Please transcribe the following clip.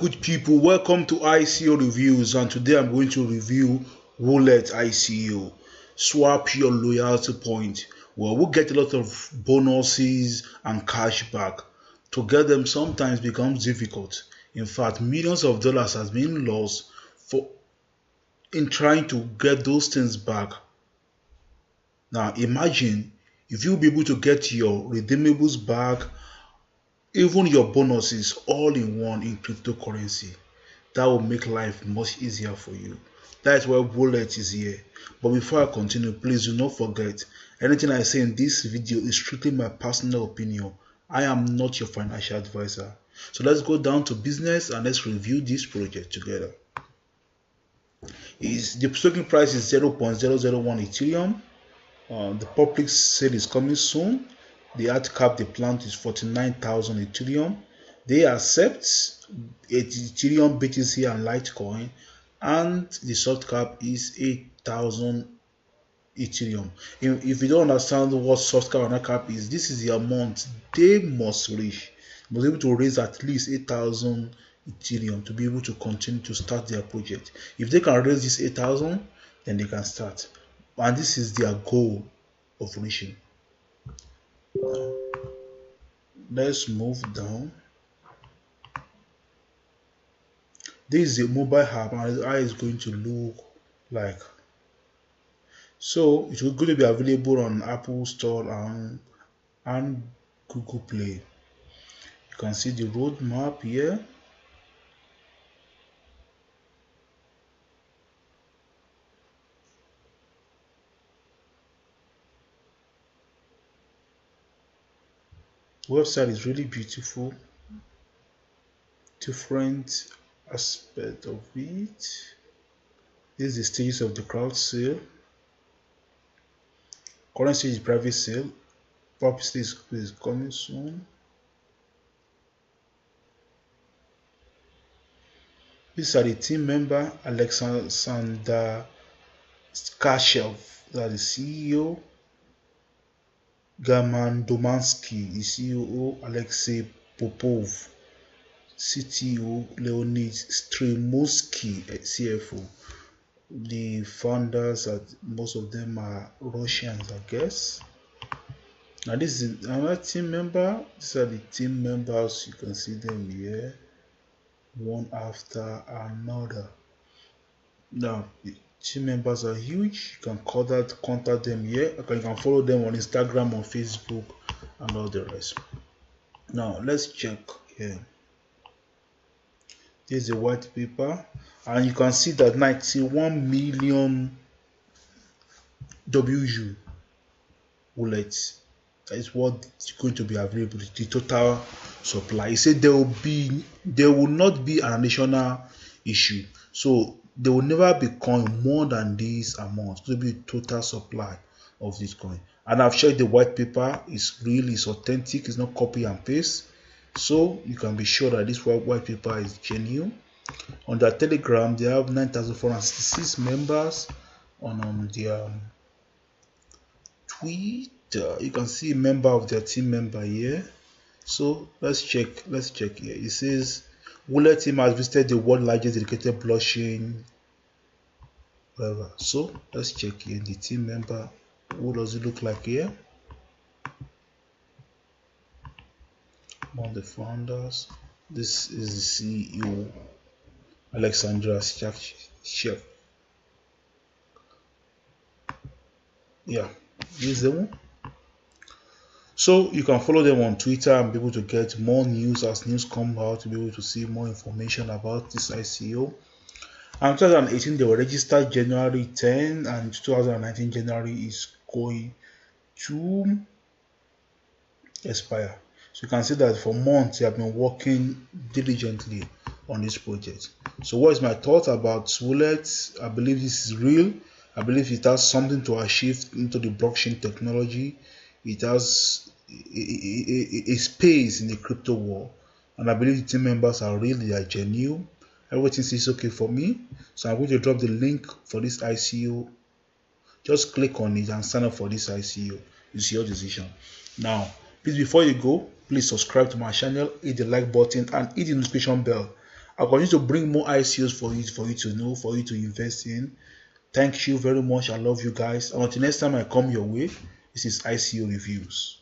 Good people, welcome to ICO reviews, and today I'm going to review Wulet Ico. Swap your loyalty point. Well, we'll get a lot of bonuses and cash back. To get them sometimes becomes difficult. In fact, millions of dollars has been lost in trying to get those things back. Now imagine if you'll be able to get your redeemables back, even your bonuses all in one in cryptocurrency. That will make life much easier for you. That is why Wulet is here. But before I continue, please do not forget, anything I say in this video is strictly my personal opinion. I am not your financial advisor. So let's go down to business and let's review this project together. The token price is 0.001 Ethereum. The public sale is coming soon. The hard cap they planned is 49,000 Ethereum. They accept Ethereum, BTC, and Litecoin, and the soft cap is 8,000 Ethereum. If you don't understand what soft cap and hard cap is, this is the amount they must reach. They must be able to raise at least 8,000 Ethereum to be able to continue to start their project. If they can raise this 8,000, then they can start. And this is their goal of reaching. Let's move down. This is a mobile app and how it's going to look like. So it's going to be available on Apple Store and Google Play. You can see the roadmap here. The website is really beautiful. Different aspect of it. This is the stages of the crowd sale. Current stage is private sale. Public stage is coming soon. These are the team member: Alexander Skashev, that is the CEO. German Domansky, the COO. Alexei Popov, CTO. Leonid Stremovsky, CFO. The founders, most of them are Russians, I guess. Now this is another team member. These are the team members. You can see them here, one after another. Now the team members are huge. You can contact them here. You can follow them on Instagram, on Facebook, and all the rest. Now let's check here. This is the white paper, and you can see that 91 million WU wallets. That is what is going to be available. The total supply. He said there will not be an additional issue. So there will never be coin more than this amount. It will be total supply of this coin. And I've checked the white paper. It's authentic. It's not copy and paste. So you can be sure that this white paper is genuine. On their Telegram, they have 9,466 members. On their Twitter, you can see a member of their team member here. So let's check here. It says Wulet team has visited the world's largest dedicated blockchain. Whatever. So let's check here the team member. What does it look like here? One of the founders. This is the CEO, Alexandra Shek. Yeah, this is the one. So you can follow them on Twitter and be able to get more news as news come out, to be able to see more information about this ICO. And 2018 they were registered January 10, and 2019 January is going to expire. So you can see that for months they have been working diligently on this project. So what is my thought about Wulet? I believe this is real. I believe it has something to achieve into the blockchain technology. It has a space in the crypto world, and I believe the team members are genuine. Everything is okay for me. So I'm going to drop the link for this ICO. Just click on it and sign up for this ICO. It's your decision. Now, please, before you go, please subscribe to my channel, hit the like button, and hit the notification bell. I'll continue to bring more ICOs for you to know, for you to invest in. Thank you very much. I love you guys. And until next time I come your way, this is ICO Reviews.